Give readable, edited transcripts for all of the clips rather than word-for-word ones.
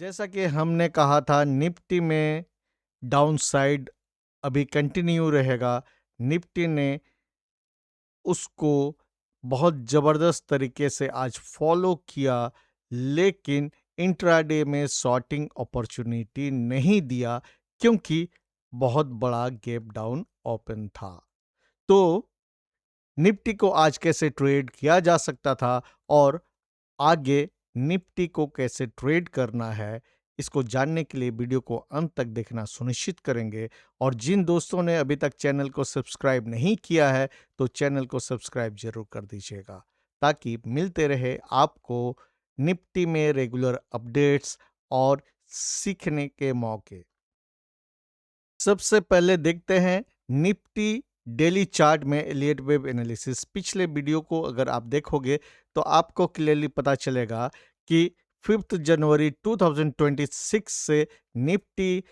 जैसा कि हमने कहा था निफ्टी में डाउनसाइड अभी कंटिन्यू रहेगा। निफ्टी ने उसको बहुत ज़बरदस्त तरीके से आज फॉलो किया, लेकिन इंट्राडे में शॉर्टिंग अपॉर्चुनिटी नहीं दिया क्योंकि बहुत बड़ा गैप डाउन ओपन था। तो निफ्टी को आज कैसे ट्रेड किया जा सकता था और आगे निफ्टी को कैसे ट्रेड करना है, इसको जानने के लिए वीडियो को अंत तक देखना सुनिश्चित करेंगे। और जिन दोस्तों ने अभी तक चैनल को सब्सक्राइब नहीं किया है तो चैनल को सब्सक्राइब जरूर कर दीजिएगा ताकि मिलते रहे आपको निफ्टी में रेगुलर अपडेट्स और सीखने के मौके। सबसे पहले देखते हैं निफ्टी डेली चार्ट में एलियट वेव एनालिसिस। पिछले वीडियो को अगर आप देखोगे तो आपको क्लियरली पता चलेगा कि 5 जनवरी 2026 से निफ्टी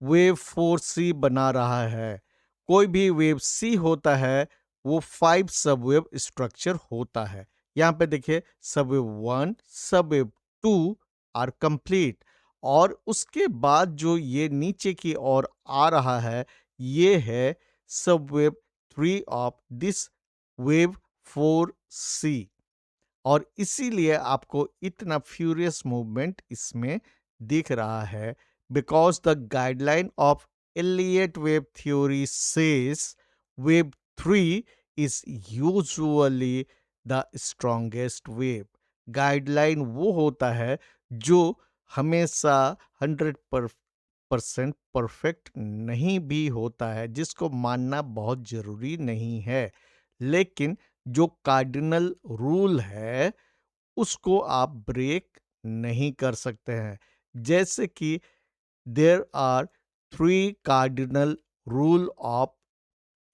वेव 4C बना रहा है। कोई भी वेव सी होता है वो 5 सबवेव स्ट्रक्चर होता है। यहाँ पे देखिए सबवेव 1, सबवेव 2 आर कंप्लीट और उसके बाद जो ये नीचे की ओर आ रहा है ये है subwave 3 of this wave 4C। और इसीलिए आपको इतना फ्यूरियस मूवमेंट इसमें दिख रहा है because the guideline of Elliott wave theory says wave 3 is usually the strongest wave. Guideline वो होता है जो हमेशा 100% परफेक्ट नहीं भी होता है, जिसको मानना बहुत जरूरी नहीं है, लेकिन जो कार्डिनल रूल है उसको आप ब्रेक नहीं कर सकते हैं। जैसे कि there are 3 cardinal rule of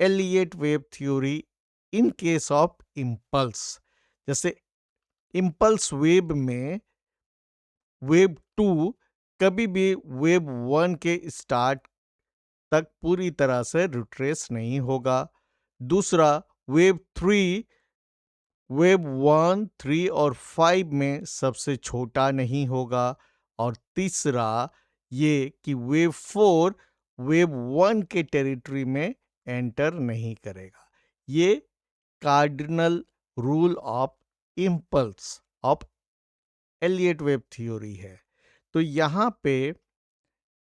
Elliott wave theory in case of impulse. जैसे इम्पल्स वेव में वेव 2 कभी भी वेव 1 के स्टार्ट तक पूरी तरह से रिट्रेस नहीं होगा। दूसरा, वेव 3 वेव 1, 3 और 5 में सबसे छोटा नहीं होगा। और तीसरा ये कि वेव 4 वेव 1 के टेरिटरी में एंटर नहीं करेगा। ये cardinal rule of impulse of Elliott wave theory है। तो यहाँ पे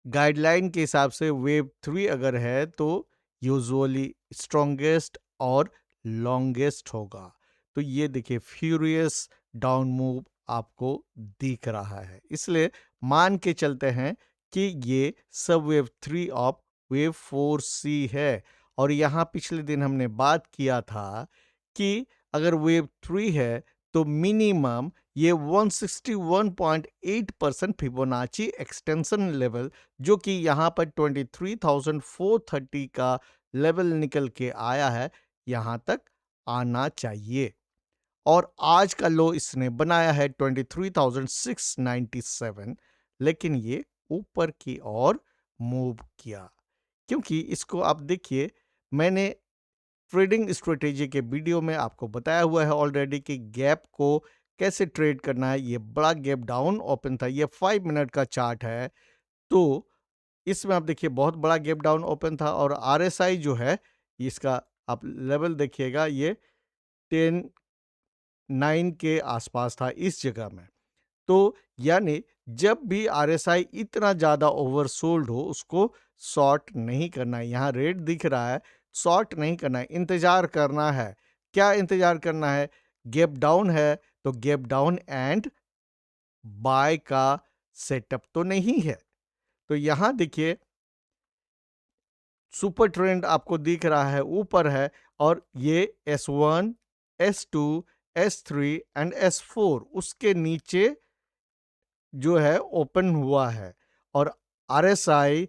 गाइडलाइन के हिसाब से वेव 3 अगर है तो यूजुअली स्ट्रॉन्गेस्ट और लॉन्गेस्ट होगा। तो ये देखिए फ्यूरियस डाउन मूव आपको दिख रहा है, इसलिए मान के चलते हैं कि ये सब वेव 3 ऑफ वेव 4C है। और यहाँ पिछले दिन हमने बात किया था कि अगर वेव 3 है तो मिनिमम ये 161.8% फिबोनाची एक्सटेंशन लेवल, जो कि यहाँ पर 23,430 का लेवल निकल के आया है, यहाँ तक आना चाहिए। और आज का लो इसने बनाया है 23,697, लेकिन ये ऊपर की ओर मूव किया। क्योंकि इसको आप देखिए, मैंने ट्रेडिंग स्ट्रेटेजी के वीडियो में आपको बताया हुआ है ऑलरेडी कि गैप को कैसे ट्रेड करना है। ये बड़ा गैप डाउन ओपन था, ये 5 मिनट का चार्ट है। तो इसमें आप देखिए बहुत बड़ा गैप डाउन ओपन था और आरएसआई जो है इसका आप लेवल देखिएगा, ये 10 9 के आसपास था इस जगह में। तो यानी जब भी आरएसआई इतना ज़्यादा ओवरसोल्ड हो उसको शॉर्ट नहीं करना है। यहाँ रेट दिख रहा है, शॉर्ट नहीं करना है, इंतजार करना है। क्या इंतजार करना है? गैप डाउन है तो गैप डाउन एंड बाय का सेटअप तो नहीं है। तो यहाँ देखिए सुपर ट्रेंड आपको दिख रहा है, ऊपर है और ये S1, S2, S3 and S4 उसके नीचे जो है ओपन हुआ है और RSI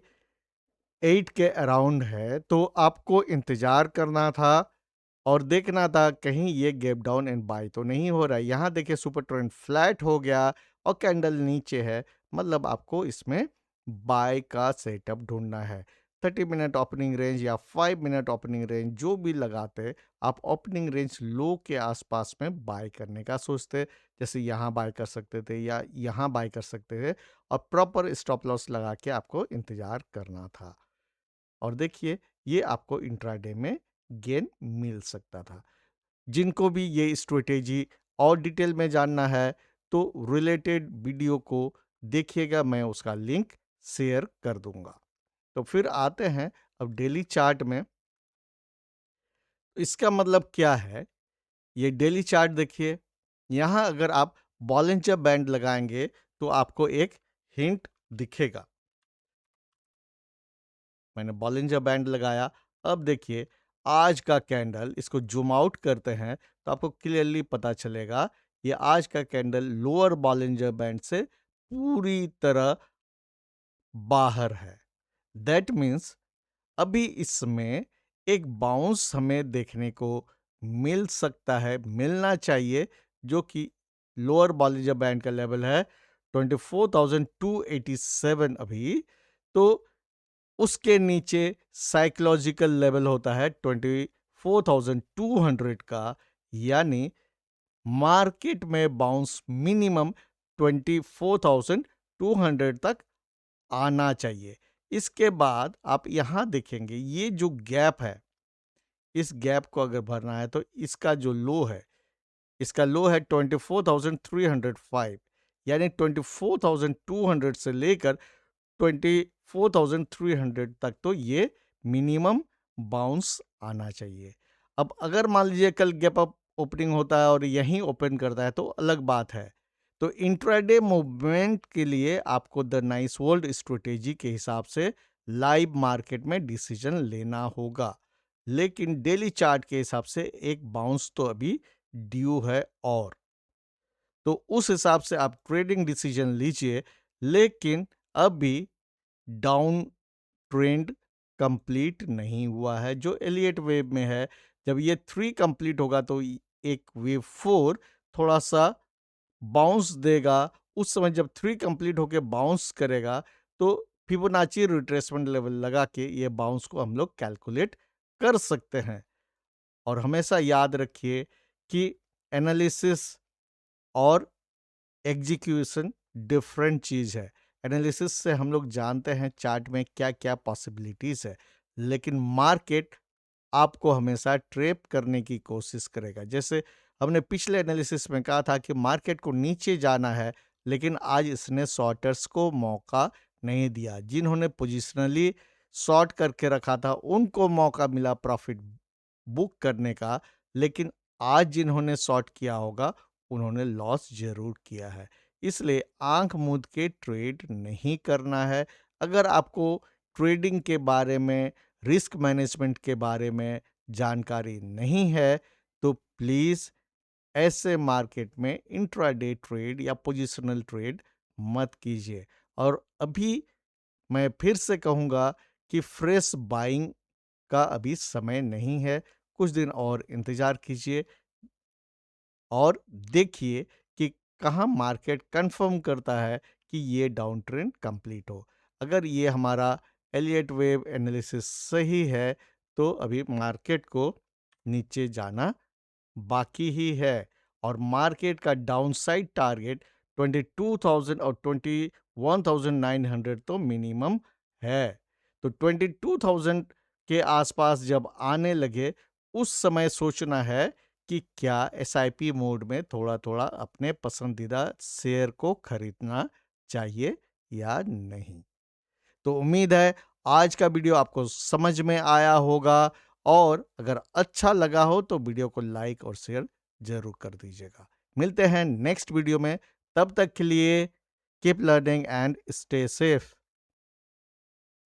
8 के अराउंड है। तो आपको इंतजार करना था और देखना था कहीं ये गैप डाउन एंड बाय तो नहीं हो रहा है। यहाँ देखिए सुपर ट्रेंड फ्लैट हो गया और कैंडल नीचे है, मतलब आपको इसमें बाय का सेटअप ढूंढना है। 30 मिनट ओपनिंग रेंज या 5 मिनट ओपनिंग रेंज जो भी लगाते, आप ओपनिंग रेंज लो के आसपास में बाय करने का सोचते, जैसे यहाँ बाय कर सकते थे या यहाँ बाय कर सकते थे, और प्रॉपर स्टॉप लॉस लगा के आपको इंतजार करना था। और देखिए, ये आपको इंट्राडे में गेन मिल सकता था। जिनको भी ये स्ट्रेटेजी और डिटेल में जानना है तो रिलेटेड वीडियो को देखिएगा, मैं उसका लिंक शेयर कर दूंगा। तो फिर आते हैं अब डेली चार्ट में। इसका मतलब क्या है? ये डेली चार्ट देखिए, यहाँ अगर आप बॉलिंजर बैंड लगाएंगे तो आपको एक हिंट दिखेगा। मैंने बॉलिंजर बैंड लगाया। अब देखिए आज का कैंडल, इसको जूम आउट करते हैं तो आपको क्लियरली पता चलेगा ये आज का कैंडल लोअर बॉलिंजर बैंड से पूरी तरह बाहर है। दैट मीन्स अभी इसमें एक बाउंस हमें देखने को मिल सकता है, मिलना चाहिए, जो कि लोअर बॉलिंजर बैंड का लेवल है 24,287 अभी। तो उसके नीचे साइकोलॉजिकल लेवल होता है 24,200 का, यानी मार्केट में बाउंस मिनिमम 24,200 तक आना चाहिए। इसके बाद आप यहां देखेंगे ये जो गैप है, इस गैप को अगर भरना है तो इसका जो लो है, इसका लो है 24,305, यानी 24,200 से लेकर 24,300 तक तो ये मिनिमम बाउंस आना चाहिए। अब अगर मान लीजिए कल गैप अप ओपनिंग होता है और यहीं ओपन करता है तो अलग बात है। तो इंट्राडे मूवमेंट के लिए आपको द नाइस वर्ल्ड स्ट्रेटेजी के हिसाब से लाइव मार्केट में डिसीजन लेना होगा, लेकिन डेली चार्ट के हिसाब से एक बाउंस तो अभी ड्यू है, और तो उस हिसाब से आप ट्रेडिंग डिसीजन लीजिए। लेकिन अभी डाउन ट्रेंड कंप्लीट नहीं हुआ है जो एलियट वेव में है। जब ये 3 कंप्लीट होगा तो एक वेव 4 थोड़ा सा बाउंस देगा। उस समय जब 3 कंप्लीट होके बाउंस करेगा तो फिबोनाची रिट्रेसमेंट लेवल लगा के ये बाउंस को हम लोग कैलकुलेट कर सकते हैं। और हमेशा याद रखिए कि एनालिसिस और एग्जीक्यूशन डिफरेंट चीज़ है। एनालिसिस से हम लोग जानते हैं चार्ट में क्या क्या पॉसिबिलिटीज़ है, लेकिन मार्केट आपको हमेशा ट्रैप करने की कोशिश करेगा। जैसे हमने पिछले एनालिसिस में कहा था कि मार्केट को नीचे जाना है, लेकिन आज इसने शॉर्टर्स को मौका नहीं दिया। जिन्होंने पोजिशनली शॉर्ट करके रखा था उनको मौका मिला प्रॉफिट बुक करने का, लेकिन आज जिन्होंने शॉर्ट किया होगा उन्होंने लॉस जरूर किया है। इसलिए आंख मूंद के ट्रेड नहीं करना है। अगर आपको ट्रेडिंग के बारे में, रिस्क मैनेजमेंट के बारे में जानकारी नहीं है तो प्लीज़ ऐसे मार्केट में इंट्राडे ट्रेड या पोजिशनल ट्रेड मत कीजिए। और अभी मैं फिर से कहूँगा कि फ्रेश बाइंग का अभी समय नहीं है। कुछ दिन और इंतज़ार कीजिए और देखिए कि कहाँ मार्केट कंफर्म करता है कि ये डाउन ट्रेंड कंप्लीट हो। अगर ये हमारा एलियट वेव एनालिसिस सही है तो अभी मार्केट को नीचे जाना बाकी ही है, और मार्केट का डाउनसाइड टारगेट 22,000 और 21,900 तो मिनिमम है। तो 22,000 के आसपास जब आने लगे उस समय सोचना है कि क्या एसआईपी मोड में थोड़ा थोड़ा अपने पसंदीदा शेयर को खरीदना चाहिए या नहीं। तो उम्मीद है आज का वीडियो आपको समझ में आया होगा, और अगर अच्छा लगा हो तो वीडियो को लाइक और शेयर जरूर कर दीजिएगा। मिलते हैं नेक्स्ट वीडियो में, तब तक के लिए keep learning and stay safe.